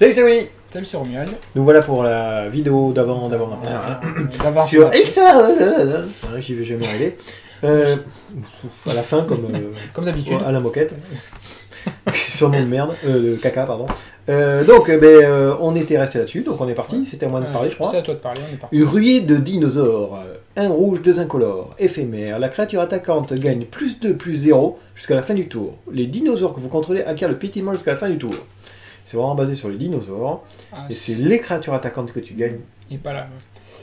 Salut, c'est Willy. Salut, c'est Romuald. Nous voilà pour la vidéo d'avant sur Sur j'y vais jamais arriver. À la fin, comme d'habitude. À la moquette. Sur mon de merde, caca, pardon. On était resté là-dessus, donc on est parti. C'était à moi de parler, je crois. C'est à toi de parler, on est parti. Une ruée de dinosaures. Un rouge, deux incolores. Éphémère. La créature attaquante gagne +2/+0 jusqu'à la fin du tour. Les dinosaures que vous contrôlez acquièrent le pétillement jusqu'à la fin du tour. C'est vraiment basé sur les dinosaures. Et c'est les créatures attaquantes que tu gagnes. Et pas là.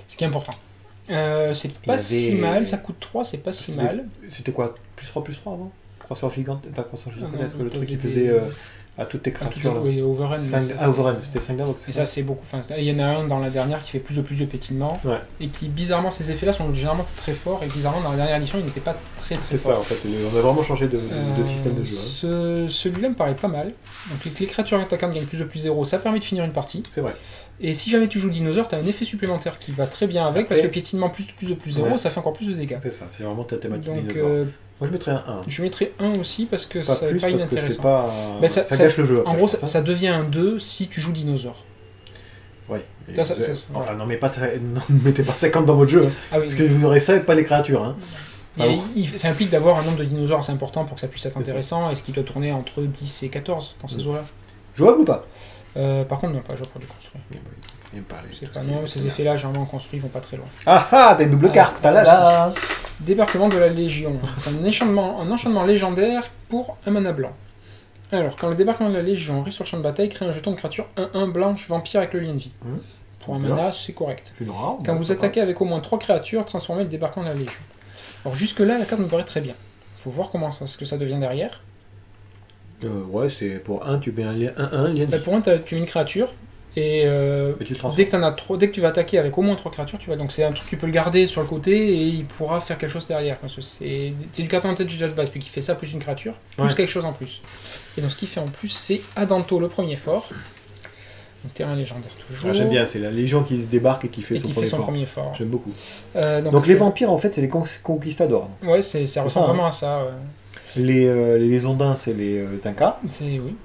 Ce qui est important. C'est pas si mal, ça coûte 3, c'est pas si mal. C'était quoi +3/+3 avant Croissance gigante, pas croissance gigantesque, le truc qui faisait à toutes tes créatures là. Oui, Overrun. Overrun, c'était 5 d'avant. Et ça, c'est beaucoup. Enfin, il y en a un dans la dernière qui fait plus de pétillement. Ouais. Et qui, bizarrement, ces effets-là sont généralement très forts. Et bizarrement, dans la dernière édition, il n'était pas très fort. C'est ça, en fait. On a vraiment changé de système de jeu. Celui-là me paraît pas mal. Donc, les créatures attaquantes gagnent +2/+0. Ça permet de finir une partie. C'est vrai. Et si jamais tu joues dinosaure, tu as un effet supplémentaire qui va très bien avec, parce que pétilement +2/+0, ça fait encore plus de dégâts. C'est ça, c'est vraiment ta thématique donc, dinosaure. Moi je mettrais un 1. Je mettrais 1 aussi parce que pas c'est plus, pas parce inintéressant. Que ça gâche le jeu. En gros, ça devient un 2 si tu joues dinosaure. Oui. Voilà. Non, mettez pas 50 dans votre jeu. Hein, ah oui, parce que vous n'aurez ça et pas les créatures. Hein. Ça implique d'avoir un nombre de dinosaures assez important pour que ça puisse être intéressant, et ce qui doit tourner entre 10 et 14 dans ces eaux-là. Jouable ou pas Par contre, non, pas jouable pour du construit. Non, ces effets-là, généralement en construit, vont pas très loin. Ah, t'as une double carte, là. Débarquement de la Légion. C'est un enchantement légendaire pour un mana blanc. Alors, quand le débarquement de la Légion arrive sur le champ de bataille, crée un jeton de créature 1/1 blanche vampire avec le lien de vie. Pour un mana, c'est correct. Quand vous attaquez avec au moins 3 créatures, transformez le débarquement de la Légion. Alors jusque-là, la carte me paraît très bien. Faut voir ce que ça devient derrière. Ouais, c'est pour 1, tu mets un lien 1/1, lien de vie. Pour 1, tu mets une créature. Et dès que tu vas attaquer avec au moins 3 créatures, donc c'est un truc que tu peux le garder sur le côté et il pourra faire quelque chose derrière. Parce que c'est du carton déjà de base, puis qui fait ça plus une créature, plus quelque chose en plus. Et donc ce qu'il fait en plus, c'est Adanto, le premier fort. Donc terrain légendaire toujours. J'aime bien, c'est la Légion qui se débarque et qui fait son premier fort. J'aime beaucoup. Donc les vampires, en fait, c'est les conquistadors. Ouais, ça ressemble vraiment à ça. Les ondins, c'est les Incas. Oui.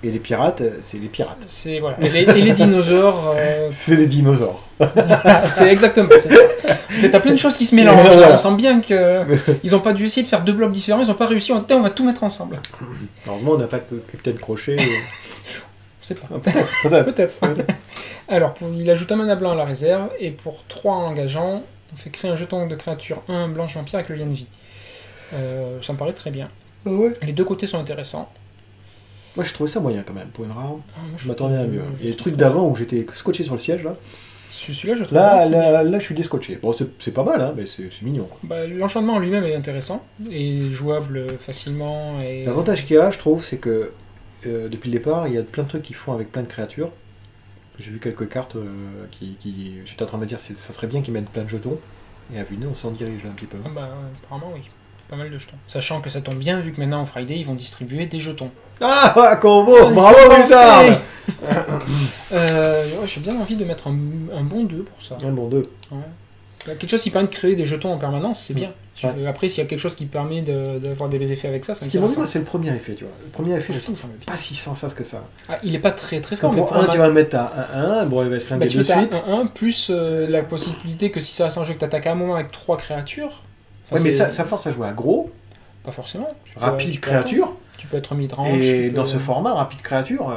Et les pirates, c'est les pirates. Voilà. Et les dinosaures... C'est les dinosaures. C'est exactement ça. T'as plein de choses qui se mélangent. Voilà. On sent bien qu'ils n'ont pas dû essayer de faire 2 blocs différents, ils n'ont pas réussi. On va tout mettre ensemble. Normalement, on n'a pas que Capitaine Crochet. Je sais pas. Peut-être. Alors, il ajoute un mana blanc à la réserve, et pour 3 engageants, on fait créer un jeton de créature 1 blanche vampire avec le lien de vie. Ça me paraît très bien. Ah ouais. Les deux côtés sont intéressants. Moi, je trouvais ça moyen quand même, pour une rare. Je m'attendais à mieux. Et le truc d'avant où j'étais scotché sur le siège, là. Celui-là, je trouve. Là, je suis descotché. Bon, c'est pas mal, hein, mais c'est mignon. L'enchantement en lui-même est intéressant et jouable facilement. L'avantage qu'il y a, je trouve, c'est que depuis le départ, il y a plein de trucs qu'ils font avec plein de créatures. J'ai vu quelques cartes j'étais en train de me dire, ça serait bien qu'ils mettent plein de jetons. Et à vue nez, on s'en dirige là un petit peu. Apparemment, oui. Pas mal de jetons. Sachant que ça tombe bien, vu que maintenant, au Friday, ils vont distribuer des jetons. Ah, combo! Bravo, Richard! J'ai bien envie de mettre un bon 2 pour ça. Un bon 2. Ouais. Quelque chose qui permet de créer des jetons en permanence, c'est bien. Après, s'il y a quelque chose qui permet d'avoir des effets avec ça, Ce qui m'ennuie, c'est le premier effet, tu vois. Le premier effet, je trouve pas si sans ça que ça. Il est pas très Parce fort. Pour 1, tu vas le mettre à 1, bon, il va être flingué de suite. Tu 1 plus la possibilité que si ça reste un jeu que tu attaques à un moment avec 3 créatures. Ouais, mais ça force à jouer à gros. Pas forcément. Rapide créature. Tu peux être mid-range. Et dans ce format, rapide créature...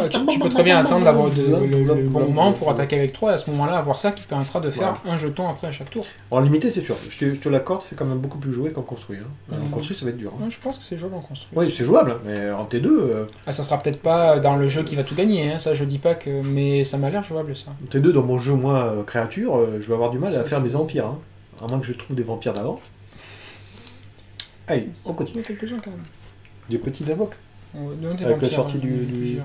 tu peux très bien attendre d'avoir le bon moment pour attaquer avec 3 et à ce moment-là avoir ça qui permettra de faire un jeton après à chaque tour. En limité, c'est sûr. Je te l'accorde, c'est quand même beaucoup plus joué qu'en construit. En construit, ça va être dur. Je pense que c'est jouable en construit. Oui, c'est jouable, mais en T2... ça sera peut-être pas dans le jeu qui va tout gagner, ça je dis pas que... Mais ça m'a l'air jouable ça. T2, dans mon jeu, moi, créature, je vais avoir du mal à faire des vampires. À moins que je trouve des vampires d'avant. Allez, on continue. Il y a quelques-uns quand même. Des petits d'avoc. Avec la sortie du... Il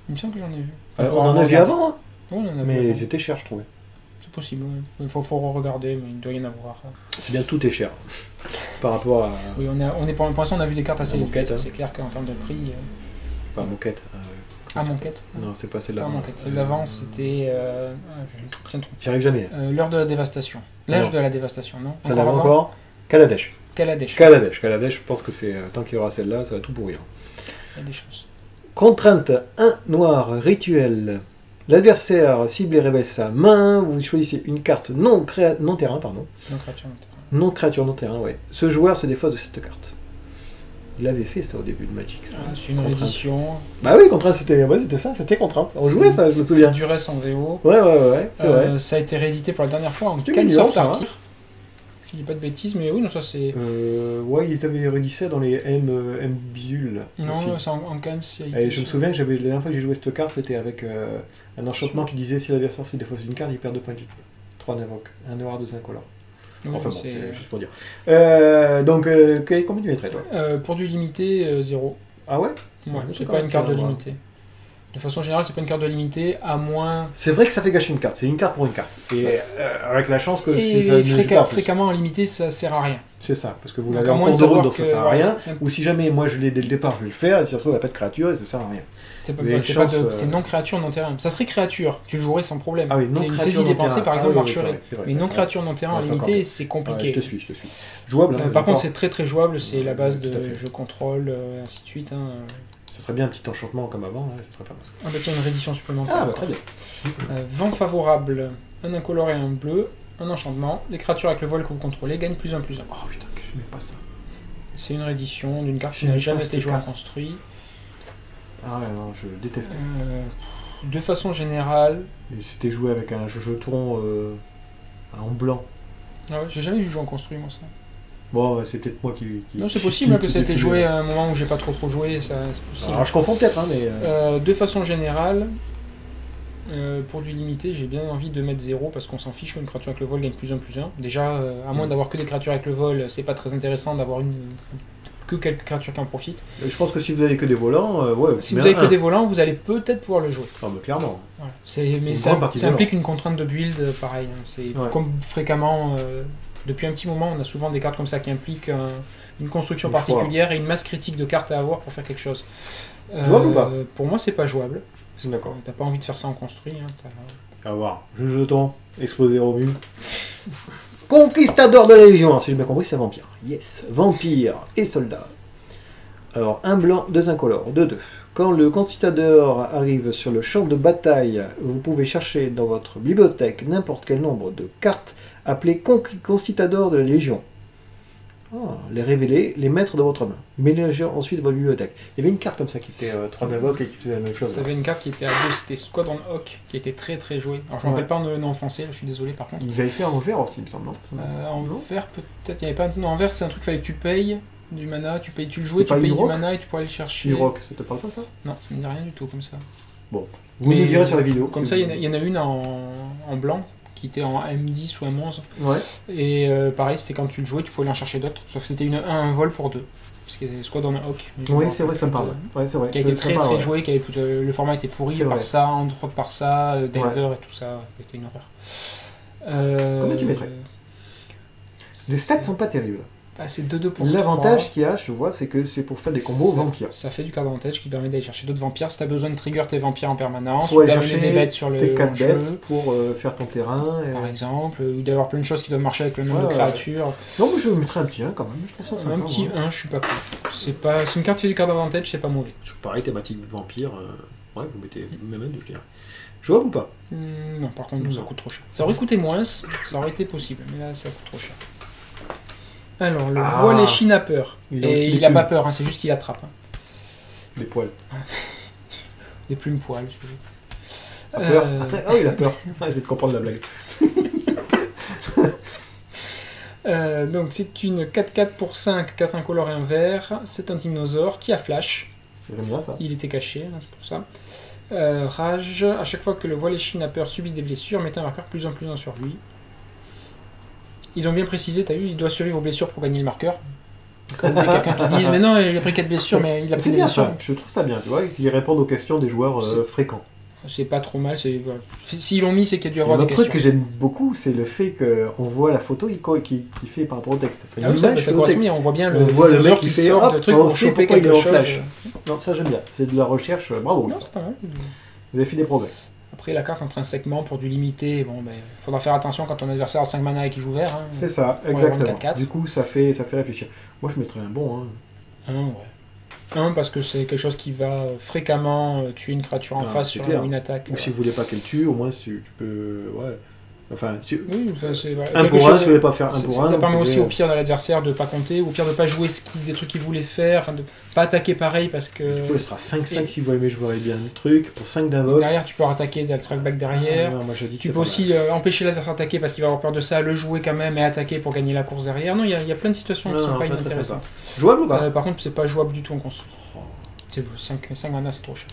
me semble que j'en ai vu. On en a vu avant, hein. Oui, on en a vu mais avant. c'était cher, je trouvais. C'est possible, oui. Il faut re-regarder, mais il doit y en avoir. C'est bien, tout est cher. Par rapport à... Oui, pour l'instant, on a vu des cartes assez... Moquette, c'est clair qu'en termes de prix... Pas moquette. Moquette. Non, c'est pas celle d'avant. Moquette. Celle d'avant, c'était... J'y arrive jamais. L'heure de la dévastation. L'âge de la dévastation, non? Celle d'avant encore Kaladesh. Kaladesh, je pense que c'est tant qu'il y aura celle-là, ça va tout pourrir. Il y a des choses. Contrainte 1 noir rituel. L'adversaire ciblé révèle sa main. Vous choisissez une carte non terrain, pardon. Non, créature, non terrain. Non créature, non terrain, ouais. Ce joueur se défausse de cette carte. Il avait fait ça au début de Magic, ça. Ah, c'est une réédition. Bah oui, contrainte, c'était ça, c'était contrainte. On jouait ça, je me souviens. C'est du reste en VO. Ouais, c'est vrai. Ça a été réédité pour la dernière fois en C'était Ken mignon, Soft ça, Archive. Je dis pas de bêtises, mais oui, non, ça c'est. Ouais, ils avaient réédité ça dans les M Bizul. Non, aussi. c'est en Ken. Et je me souviens que la dernière fois que j'ai joué cette carte, c'était avec un enchantement qui disait si l'adversaire se défausse d'une carte, il perd 2 points de vie. 3 d'invoque, 1 noir, 2 incolores. Oui, Enfin bon, c'est juste pour dire. Donc, combien tu mettrais toi? pour du limité, 0. Ah ouais? Ouais, Ouais, c'est quand pas même une carte de bien, ouais. limité. De façon générale, c'est pas une carte de limité, à moins. C'est vrai que ça fait gâcher une carte, c'est une carte pour une carte. Et avec la chance que si Et ça ne joue pas en plus. fréquemment en limité, ça sert à rien. C'est ça, parce que vous Donc, l'avez à en moins cours de de route, savoir donc ça que, sert à ouais, rien. c'est- Ou si jamais moi je l'ai dès le départ, je vais le faire, et si ça se trouve, il n'y a pas de créature, et ça sert à rien. C'est pas, Vous avez c'est chance, pas de- c'est non créature, non terrain. Ça serait créature, tu le jouerais sans problème. Ah oui, non C'est une créature, saisie non dépensée, terrain. par exemple, Ah oui, oui, marcherait. c'est vrai, Mais c'est non vrai. créature, non terrain, Ouais, en c'est limité, encore c'est Ouais, compliqué. je te suis. Jouable, hein, Par d'accord. contre, c'est très très jouable, c'est la base Tout à de fait. jeu contrôle, ainsi de suite. Hein. Ça serait bien un petit enchantement comme avant, là, ça serait pas mal. Ah bah tiens, une réédition supplémentaire. Ah bah très bien. Vent favorable, un incolore et un bleu, un enchantement. Les créatures avec le vol que vous contrôlez gagnent +1/+1. Oh putain, que je n'ai pas ça. C'est une réédition d'une carte qui J'aime n'a pas jamais cette été jouée en carte. construit. Ah ouais, non, je déteste. De façon générale, Et c'était joué avec un jeton en blanc. ah ouais, j'ai jamais vu jouer en construit moi ça. Bon, c'est peut-être moi qui... Non, c'est possible que qui ça ait été défile. joué à un moment où j'ai pas trop joué, ça c'est possible. Alors je confonds peut-être, hein, mais... De façon générale, pour du limité, j'ai bien envie de mettre 0 parce qu'on s'en fiche, une créature avec le vol gagne +1/+1. Déjà, à moins d'avoir que des créatures avec le vol, c'est pas très intéressant d'avoir que quelques créatures qui en profitent. Je pense que si vous avez que des volants, ouais... Si vous avez que des volants, vous allez peut-être pouvoir le jouer. Ah bah clairement. Voilà. Mais Une ça, grande partie ça de implique une contrainte de build, pareil. Hein. C'est Ouais. comme fréquemment, depuis un petit moment, on a souvent des cartes comme ça qui impliquent une construction Un choix. particulière et une masse critique de cartes à avoir pour faire quelque chose. Jouable ou pas? Pour moi, c'est pas jouable. D'accord. T'as pas envie de faire ça en construit. Hein. On va voir. Jeu jeton, exploser au mur. Conquistador de la Légion. Alors, si j'ai bien compris, c'est vampire. Yes. Vampire et soldat. Alors, un blanc, 2 incolores, 2/2. Quand le conquistador arrive sur le champ de bataille, vous pouvez chercher dans votre bibliothèque n'importe quel nombre de cartes appelées conquistador de la Légion. Ah, les révéler, les mettre dans votre main. Mélangez ensuite votre bibliothèque. Il y avait une carte comme ça qui était 3 d'invoque et qui faisait la même chose. T'avais une carte qui était à 2, c'était Squadron Hawk, qui était très très jouée. Alors je me Ouais. rappelle pas le nom en français, là, je suis désolé par contre. Il avait fait en vert aussi, il me semble. Non En vert peut-être, il n'y avait pas un nom en vert, c'est un truc qu'il fallait que tu payes du mana, tu le jouais, C'était tu pas payes du Hydrock mana et tu pourrais aller le chercher. Rock, ça te parle pas ça? Non, ça me dit rien du tout comme ça. Vous Mais nous direz sur la vidéo. Comme ça, il y en a une en blanc qui était en M10 ou M11. Ouais. Et pareil, c'était quand tu le jouais, tu pouvais aller en chercher d'autres. Sauf que c'était un vol pour 2. Parce que c'est Squadron Hawk. Oui, c'est vrai, ça me parle. Ouais, c'est vrai. Qui a été très Ça me parle, très joué, qui avait, le format était pourri C'est par vrai. ça, Android par ça, Delver et tout ça. C'était une horreur. Combien tu mettrais? Les stats sont pas terribles. Ah, c'est 2-2 pour L'avantage 3. qu'il y a, je vois, c'est que c'est pour faire des combos vampires. Ça fait du card avantage qui permet d'aller chercher d'autres vampires. Si t'as besoin de trigger tes vampires en permanence, Pour ou aller d'amener chercher des bêtes sur le Tes 4 jeu, bêtes pour faire ton terrain. par exemple, ou d'avoir plein de choses qui doivent marcher avec le nombre Ouais, de créatures. Non, mais je mettrais un petit 1 quand même. Je trouve ça sympa. Un petit moi. 1, je suis pas con. C'est une carte qui fait du card avantage, c'est pas mauvais. Pareil, thématique vampire. Ouais, vous mettez même un 2, je dirais. Jouable ou pas? Non, par contre, ça Non. coûte trop cher. Ça aurait coûté moins, ça aurait été possible, mais là, ça coûte trop cher. Alors, le voile échine a peur. Il a aussi Et des il a pas plumes. peur, hein, c'est juste qu'il attrape. Hein. Des poils. Des plumes poils. je veux dire. A peur. Ah oui, il a peur. Ah, je vais te comprendre la blague. Donc c'est une 4-4 pour 5, 4 incolores et un vert. C'est un dinosaure qui a flash. J'aime bien ça. Il était caché, hein, c'est pour ça. Rage, à chaque fois que le voile échine a peur subit des blessures, mettez un marqueur +1/+1 sur lui. Ils ont bien précisé, t'as vu, il doit survivre aux blessures pour gagner le marqueur. Comme il y a quelqu'un qui dise, mais non, il a pris 4 blessures, mais il a pris C'est des bien blessures. ça. Je trouve ça bien, tu vois, qu'ils répondent aux questions des joueurs fréquents. C'est pas trop mal, c'est voilà. S'ils l'ont mis, c'est qu'il y a dû Un avoir des autre truc questions. que j'aime beaucoup, c'est le fait qu'on voit la photo qui fait par rapport au texte. Enfin, Ah oui, l'image ça fait au correspond texte. bien, on voit bien On le voit le dinosaure mec qui qui fait, sort hop, de truc on pour sait choper pourquoi il est quelque en chose. flash. Non, ça j'aime bien. C'est de la recherche. Bravo. Non, Ça. c'est pas mal. Vous avez fait des progrès. Après, la carte intrinsèquement, pour du limité, bon, ben, faudra faire attention quand ton adversaire a 5 mana et qu'il joue vert. Hein. C'est ça, Ouais, exactement. 4-4. Du coup, ça fait réfléchir. Moi, je mettrais un bon. Hein. Ouais. 1 parce que c'est quelque chose qui va fréquemment tuer une créature en face sur une attaque. Ou si vous voulez pas qu'elle tue, au moins tu peux... Ouais. Enfin, oui, enfin, c'est voilà, un pour un, si vous voulez pas faire un pour un. Ça permet aussi au pire de l'adversaire de pas compter, au pire de pas jouer des trucs qu'il voulait faire, enfin de pas attaquer pareil parce que... Du coup, il sera 5-5 si vous aimez jouer bien le truc, pour 5 d'invoque. Derrière, tu peux attaquer del strike back derrière. Non, moi, je dis que tu peux aussi empêcher l'adversaire d'attaquer parce qu'il va avoir peur de ça, le jouer quand même et attaquer pour gagner la course derrière. Non, il y a plein de situations qui sont pas inintéressantes. Jouable ou pas par contre, c'est pas jouable du tout en construit. C'est 5 mana, c'est trop cher.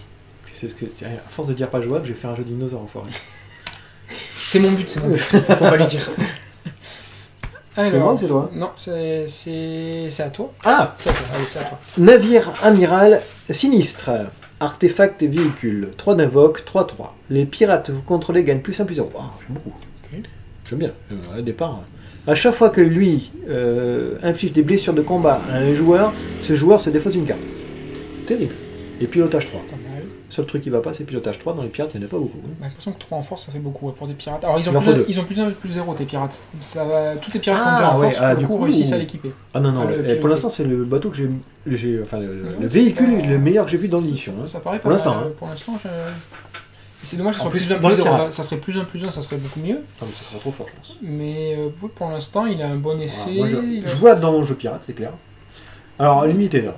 À force de dire pas jouable, j'ai fait un jeu de dinosaure en forêt. C'est mon but, faut pas lui dire. C'est moi ou c'est toi? Non, c'est à toi. Ah, c'est à toi. Allez, c'est à toi. Navire amiral sinistre. Artefact véhicule. 3 d'invoque, 3-3. Les pirates vous contrôlez gagnent plus 1, plus 0. Ah, j'aime beaucoup. Okay. J'aime bien. Au départ. À chaque fois que lui inflige des blessures de combat à un joueur, ce joueur se défausse une carte. Terrible. Et pilotage 3. Seul truc qui va pas, c'est pilotage 3. Dans les pirates, il n'y en a pas beaucoup. Bah, de toute façon, que 3 en force, ça fait beaucoup pour des pirates. Alors, ils ont plus 1, plus 0, tes pirates. Ça va... Tous tes pirates qui ont 2 en force, pour le coup, réussissent à l'équiper. Ah non, pour l'instant, c'est le bateau que j'ai... Enfin, le véhicule est le meilleur que j'ai vu dans l'édition. Ça paraît pour l'instant. Pour l'instant, c'est dommage que ce soit plus 1, plus 0. Ça serait plus 1, plus 1, ça serait beaucoup mieux. Non, mais ça serait trop fort, je pense. Mais pour l'instant, il a un bon effet. Voilà, moi, je vois dans le jeu pirate, c'est clair. Alors, limité, là.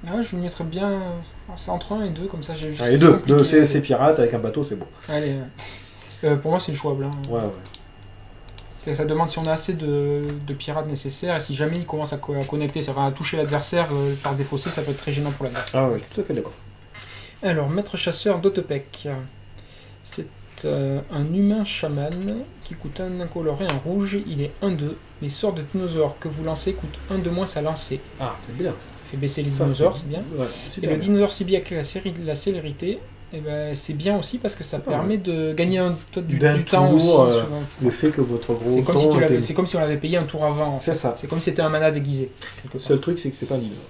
Ah, je le mettrais bien entre 1 et 2, comme ça j'ai vu. Et 2, c'est pirate avec un bateau, c'est beau. Allez, pour moi c'est jouable. Hein. Ouais. Ça demande si on a assez de pirates nécessaires et si jamais il commence à connecter, ça va toucher l'adversaire par défausser, ça peut être très gênant pour l'adversaire. Ah ouais, tout à fait d'accord. Alors, maître chasseur d'Otepec. C'est un humain chaman qui coûte un incolore et un rouge. Il est 1-2. Les sorts de dinosaures que vous lancez coûtent 1 de moins à lancer. Ah, c'est bien ça. Ça fait baisser les dinosaures, c'est bien. Ouais, et le dinosaure ciblé avec la célérité, eh ben, c'est bien aussi parce que ça permet de gagner du temps aussi. Le fait que votre gros c'est comme si on l'avait payé un tour avant. En fait. C'est ça. C'est comme si c'était un mana déguisé. Le seul truc, c'est que c'est pas un dinosaure.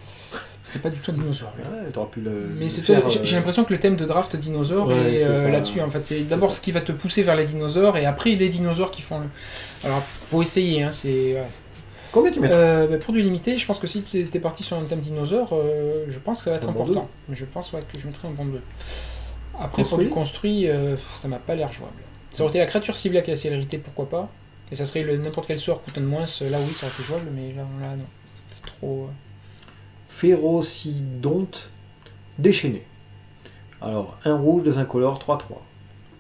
C'est pas du tout un dinosaure. Ouais, t'aurais pu le. Mais j'ai l'impression que le thème de draft dinosaure est là-dessus. En fait, c'est d'abord ce qui va te pousser vers les dinosaures et après les dinosaures qui font le. Alors, faut essayer. Hein, Combien tu mets pour du limité, je pense que si tu étais parti sur un thème dinosaure, je pense que ça va être important. Mais je pense que je mettrais un bon 2. Après, pour du construit, ça m'a pas l'air jouable. Ça aurait été la créature ciblée avec la célérité, pourquoi pas. Et ça serait n'importe quel sort coûte un de moins. Là, oui, ça aurait été jouable, mais là non. C'est trop. Férocidonte déchaîné. Alors, un rouge, 2 incolores, 3-3.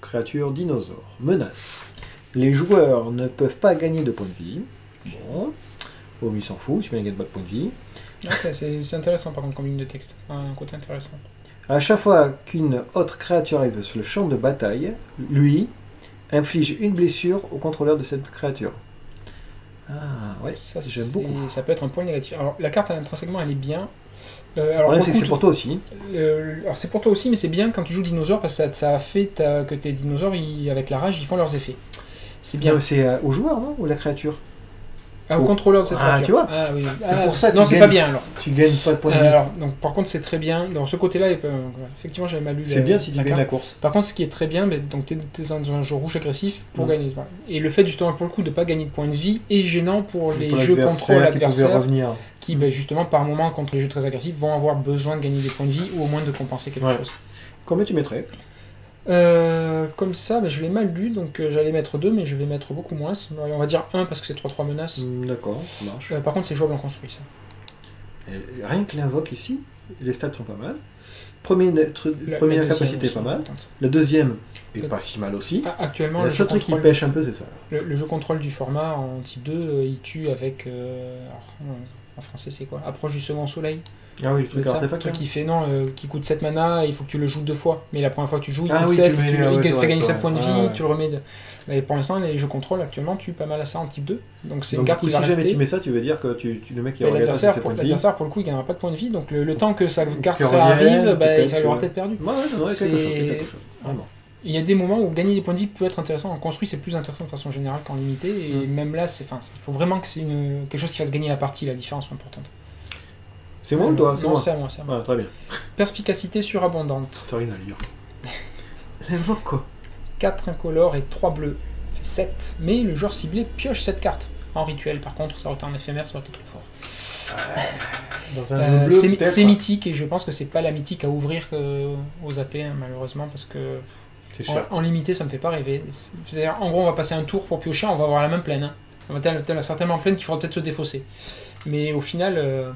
Créature dinosaure. Menace. Les joueurs ne peuvent pas gagner de points de vie. Bon. Oh, il s'en fout, si bien il gagne pas de points de vie. C'est intéressant par contre comme ligne de texte. Un côté intéressant. À chaque fois qu'une autre créature arrive sur le champ de bataille, lui inflige une blessure au contrôleur de cette créature. Ah ouais, j'aime beaucoup. Ça peut être un point négatif. Alors la carte intrinsèquement elle est bien. C'est pour toi aussi. Alors c'est pour toi aussi, mais c'est bien quand tu joues dinosaure parce que ça fait que tes dinosaures avec la rage ils font leurs effets. C'est bien. C'est au joueur non ou la créature? Au contrôleur de cette créature. Tu vois. Ah oui. C'est pour ça que non, c'est pas bien alors. Tu gagnes pas de points de vie. Alors, donc, par contre, c'est très bien. Dans ce côté-là, effectivement, j'avais mal lu. C'est bien si tu gagnes la course. Par contre, ce qui est très bien, donc t'es dans un jeu rouge agressif pour gagner. Et le fait justement pour le coup de pas gagner de points de vie est gênant pour les jeux contrôle adversaires qui justement par moment contre les jeux très agressifs vont avoir besoin de gagner des points de vie ou au moins de compenser quelque chose. Combien tu mettrais? Comme ça, je l'ai mal lu, donc j'allais mettre 2, mais je vais mettre beaucoup moins. On va dire 1 parce que c'est 3-3 menaces. D'accord, ça marche. Par contre, c'est jouable en construit, ça. Et rien que l'invoque ici, les stats sont pas mal. Première capacité est pas mal. La deuxième est pas si mal aussi. Actuellement, le seul truc qui pêche un peu, c'est ça. Le jeu contrôle du format en type 2, il tue avec. En français, c'est quoi? Approche du second soleil. Ah oui, le truc artefact. Qui fait qui coûte 7 mana, il faut que tu le joues 2 fois. Mais la première fois que tu joues, il coûte 7, il te fait gagner 7 points de vie, tu le remets. Mais pour l'instant, les jeux contrôle actuellement tuent pas mal à ça en type 2. Donc c'est une carte qui va rester. Si jamais tu mets ça, tu veux dire que le mec qui a regardé ses points de vie. L'adversaire, pour le coup, il gagnera pas de points de vie. Donc le temps que sa carte arrive, ça lui aura peut-être perdu. Ouais, quelque chose. Vraiment. Il y a des moments où gagner des points de vie peut être intéressant. En construit, c'est plus intéressant de façon générale qu'en limité. Et même là, il faut vraiment que c'est quelque chose qui fasse gagner la partie, la différence soit importante. C'est moi ou toi? Non, c'est à moi. Ah, très bien. Perspicacité surabondante. T'as rien à lire. L'invoque quoi? 4 incolores et 3 bleus. Ça fait 7. Mais le joueur ciblé pioche cette carte. En rituel, par contre, ça aurait été en éphémère, ça aurait été trop fort. Dans un bleu, peut-être. C'est mythique et je pense que c'est pas la mythique à ouvrir aux AP, hein, malheureusement, parce que C'est cher. en limité, ça me fait pas rêver. C'est-à-dire, en gros, on va passer un tour pour piocher, on va avoir la même plaine. Hein. On va avoir certainement plaine qu'il faudra peut-être se défausser. Mais au final,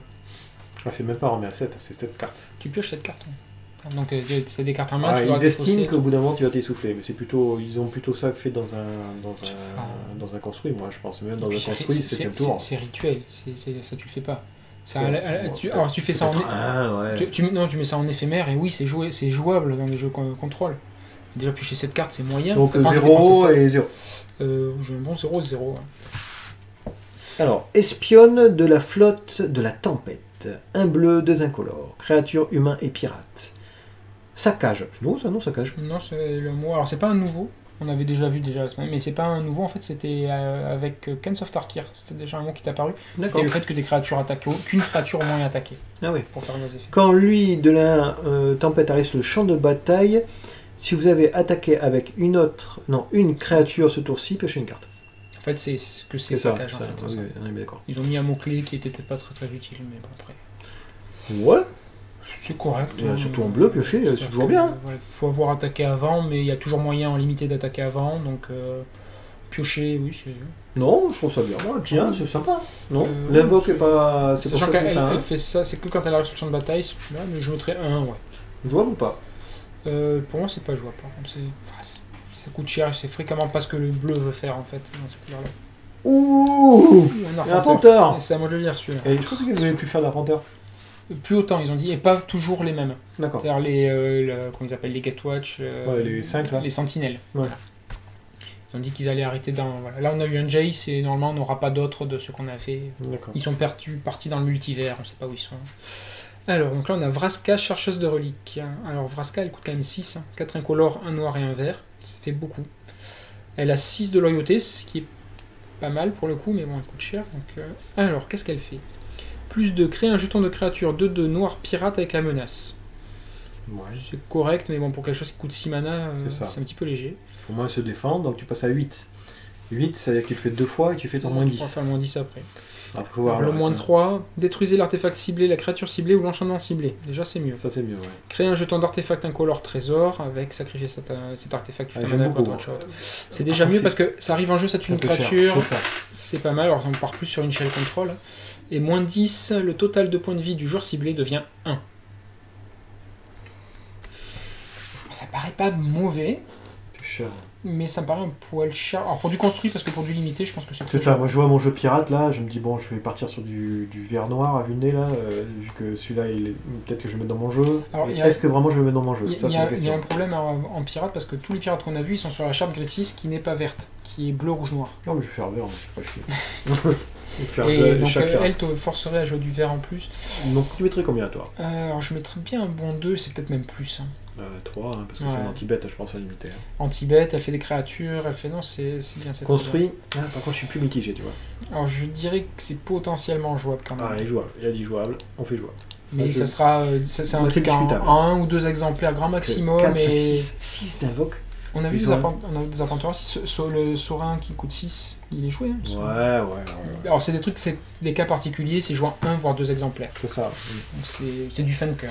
C'est même pas remis à 7, c'est 7 cartes. tu pioches cette carte. Hein. Donc, c'est des cartes en main, tu Ils dois défausser. estiment qu'au bout d'un moment tu vas t'essouffler, mais c'est plutôt, ils ont plutôt ça fait dans un construit, moi je pense. Même dans un construit, c'est le tour. C'est rituel, ça tu le fais pas. Ouais. Alors tu fais ça en. Ouais. Non, tu mets ça en éphémère et oui, c'est jouable dans des jeux contrôle. Déjà, piocher cette carte, c'est moyen. Donc 0 et 0. J'ai un bon 0-0. Alors, espionne de la flotte de la tempête. Un bleu, 2 incolores. Créature, humain et pirate. Saccage. Non, ça, non, saccage. Non, c'est le mot. Alors, c'est pas un nouveau. On avait déjà vu la semaine, mais c'est pas un nouveau. En fait, c'était avec Kens of Tarkir. C'était déjà un mot qui t'a apparu. C'était le fait que des créatures attaquent, qu'une créature au moins est attaquée. Ah oui. Pour faire nos effets. Quand lui de la tempête arrive sur le champ de bataille, si vous avez attaqué avec une créature ce tour-ci, piochez une carte. En fait, c'est ce que c'est ça, saccage. En fait, oui, on est bien d'accord. Ils ont mis un mot-clé qui était peut-être pas très très utile, mais bon, après. Ouais. C'est correct. Surtout en bleu, piocher, c'est toujours bien. Il faut avoir attaqué avant, mais il y a toujours moyen en limité d'attaquer avant, donc piocher, oui, c'est... Non, je trouve ça bien. Ouais, tiens, c'est sympa. Non, l'invoque est pas... C'est pour Sachant ça qu'elle fait ça, c'est que quand elle arrive sur le champ de bataille, là, mais je mettrais 1, ouais. Jouable ou pas? Pour moi, c'est pas jouable, par contre. Ça coûte cher, c'est fréquemment pas ce que le bleu veut faire, en fait, dans cette couleur-là. Ouh, un arpenteur. Et c'est à moi de le lire, celui-là. Et je pensais qu'ils avaient pu faire d'arpenteur. Plus autant, ils ont dit, et pas toujours les mêmes. D'accord. C'est-à-dire comment ils appellent les Gatewatch, les 5 là. les sentinelles. Ouais. Voilà. Ils ont dit qu'ils allaient arrêter dans... Voilà. Là, on a eu un Jace, et normalement, on n'aura pas d'autres de ce qu'on a fait. D'accord. Ils sont partis dans le multivers, on sait pas où ils sont. Alors, donc là, on a Vraska, chercheuse de reliques. Alors, Vraska, elle coûte quand même 6. 4 incolores, 1 noir et 1 vert. Ça fait beaucoup. Elle a 6 de loyauté, ce qui est pas mal pour le coup, mais bon, elle coûte cher. Donc, alors, qu'est-ce qu'elle fait? Plus de créer un jeton de créature 2 de noir pirate avec la menace. Ouais. C'est correct, mais bon, pour quelque chose qui coûte 6 mana, c'est un petit peu léger. Il faut moins se défendre, donc tu passes à 8. 8, c'est-à-dire que tu le fais 2 fois et tu fais ton moins 10. On va faire le moins 10 après. Après, faut voir le moins 3, détruisez l'artefact ciblé, la créature ciblée ou l'enchantement ciblé. Déjà, c'est mieux. Ça, c'est mieux, ouais. Créer un jeton d'artefact incolore trésor avec sacrifier cet artefact. J'aime beaucoup. C'est déjà mieux parce que ça arrive en jeu, c'est une créature. C'est pas mal, alors on part plus sur une shell control. Et moins 10, le total de points de vie du joueur ciblé devient 1. Ça paraît pas mauvais. C'est cher. Mais ça me paraît un poil cher. Alors pour du construit, parce que pour du limité, je pense que c'est ça. Moi je vois mon jeu pirate là, je me dis bon, je vais partir sur du vert noir à vue de nez là, vu que celui-là, peut-être que je vais le mettre dans mon jeu. Est-ce que vraiment je vais le mettre dans mon jeu? Ça, c'est la question. Il y a un problème en pirate parce que tous les pirates qu'on a vus, ils sont sur la charte Grixis qui n'est pas verte, qui est bleu, rouge, noir. Non, mais je vais faire vert, je sais pas chier. Et donc elle te forcerait à jouer du vert en plus. Donc tu mettrais combien toi? Alors je mettrais bien un bon 2, c'est peut-être même plus. 3, parce que c'est un anti-bête, je pense à limiter. Anti-bête, elle fait des créatures, elle fait... Non, c'est bien. Construit, par contre je suis plus mitigé, tu vois. Alors je dirais que c'est potentiellement jouable quand même. Ah, il est jouable, il a dit jouable, on fait jouable. Mais ça sera... c'est un truc en 1 ou 2 exemplaires grand maximum. 4, 5, 6 d'invoque. On a vu des arpenteurs aussi. Le Sorin qui coûte 6, il est joué. Ouais. Alors c'est des trucs, c'est des cas particuliers, c'est joué en 1 voire 2 exemplaires. C'est ça. Donc c'est du fan cœur.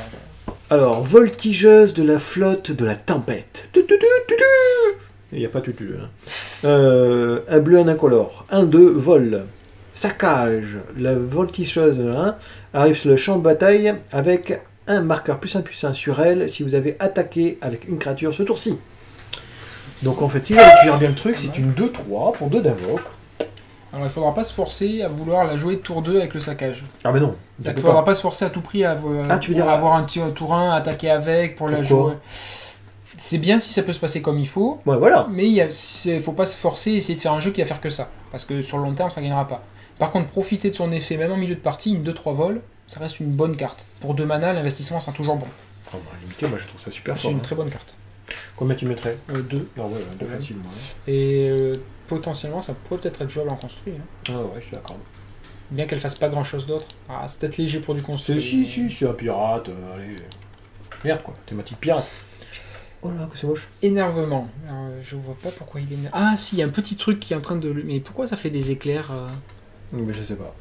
Alors, voltigeuse de la flotte de la tempête. Il n'y a pas tutu. Un bleu, un incolore. 1-2, vol. Saccage. La voltigeuse arrive sur le champ de bataille avec un marqueur +1/+1 sur elle si vous avez attaqué avec une créature ce tour-ci. Donc en fait, si tu gères bien le truc, c'est une 2-3 pour 2 d'invoque. Alors il ne faudra pas se forcer à vouloir la jouer tour 2 avec le saccage. Ah mais non. Il ne faudra pas se forcer à tout prix à avoir un tour 1, attaquer avec pour la jouer. C'est bien si ça peut se passer comme il faut. Ouais, voilà. Mais il ne faut pas se forcer et essayer de faire un jeu qui va faire que ça. Parce que sur le long terme, ça ne gagnera pas. Par contre, profiter de son effet, même en milieu de partie, une 2-3 vols, ça reste une bonne carte. Pour 2 mana, l'investissement sera toujours bon. Oh, bah, limité, moi je trouve ça super fort. C'est une très bonne carte. Combien tu mettrais 2. Ah ouais, 2 facilement. Et potentiellement, ça pourrait peut-être être jouable en construit. Ah ouais, je suis d'accord. Bien qu'elle fasse pas grand chose d'autre. Ah, c'est peut-être léger pour du construit. Si, un pirate, allez. Merde quoi, thématique pirate. Oh là, que c'est moche. Énervement. Alors, je vois pas pourquoi il est... Ah si, il y a un petit truc qui est en train de... Mais pourquoi ça fait des éclairs Mais je sais pas.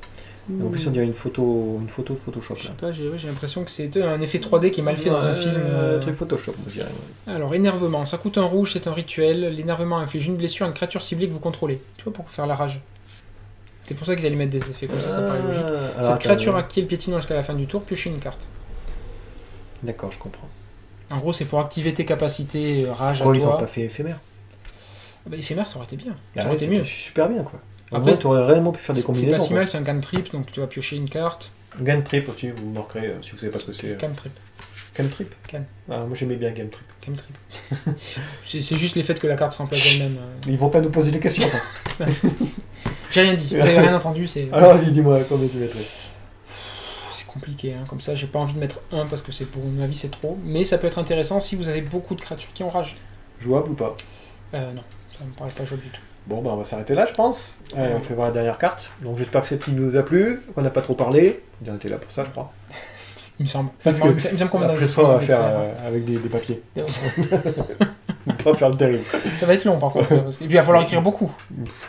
En plus, on dirait une photo de Photoshop. Je Là. sais pas, j'ai l'impression que c'est un effet 3D qui est mal fait dans un film. Un truc Photoshop, on dirait. Ouais. Alors, énervement, ça coûte un rouge, c'est un rituel. L'énervement inflige une blessure à une créature ciblée que vous contrôlez. Tu vois, pour faire la rage. C'est pour ça qu'ils allaient mettre des effets comme ça paraît logique. Cette créature acquiert le piétinement jusqu'à la fin du tour, piochez une carte. D'accord, je comprends. En gros, c'est pour activer tes capacités rage Pourquoi à ils toi. n'ont pas fait éphémère? Bah, éphémère, ça aurait été bien. Ah Ça aurait ouais, été c'était mieux. super bien, quoi. Après, Après, tu aurais réellement pu faire des C'est combinaisons. pas si mal, c'est un cantrip, donc tu vas piocher une carte. Game Trip aussi, vous marquerez si vous savez pas ce que c'est. Cantrip. Game Trip Can. Ah, moi j'aimais bien Game Trip. Cantrip. c'est juste les faits que la carte se remplace elle-même. Ils vont pas nous poser des questions. J'ai rien dit, vous avez rien entendu, c'est Alors vas-y, dis-moi combien tu mettrais. compliqué. Hein. Comme ça, j'ai pas envie de mettre 1 parce que pour mon avis c'est trop. Mais ça peut être intéressant si vous avez beaucoup de créatures qui ont rage. Jouable ou pas? Non, ça me paraît pas jouable du tout. Bon, bah on va s'arrêter là, je pense. Allez, on fait voir la dernière carte. Donc j'espère que cette ligne vous a plu, qu'on n'a pas trop parlé. On était là pour ça, je crois. Il me semble. Parce Enfin, que il me semble qu'on va la dans prochaine les fois, on va avec faire avec des papiers. On va pas faire le terrible. Ça va être long par contre. Parce que... Et puis il va falloir écrire beaucoup.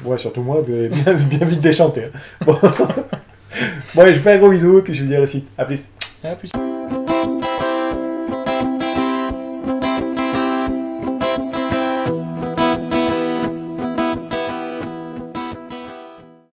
Ouais, surtout moi, bien vite déchanté. Bon. Bon, allez, je vous fais un gros bisou et puis je vous dis à la suite. A plus. À plus.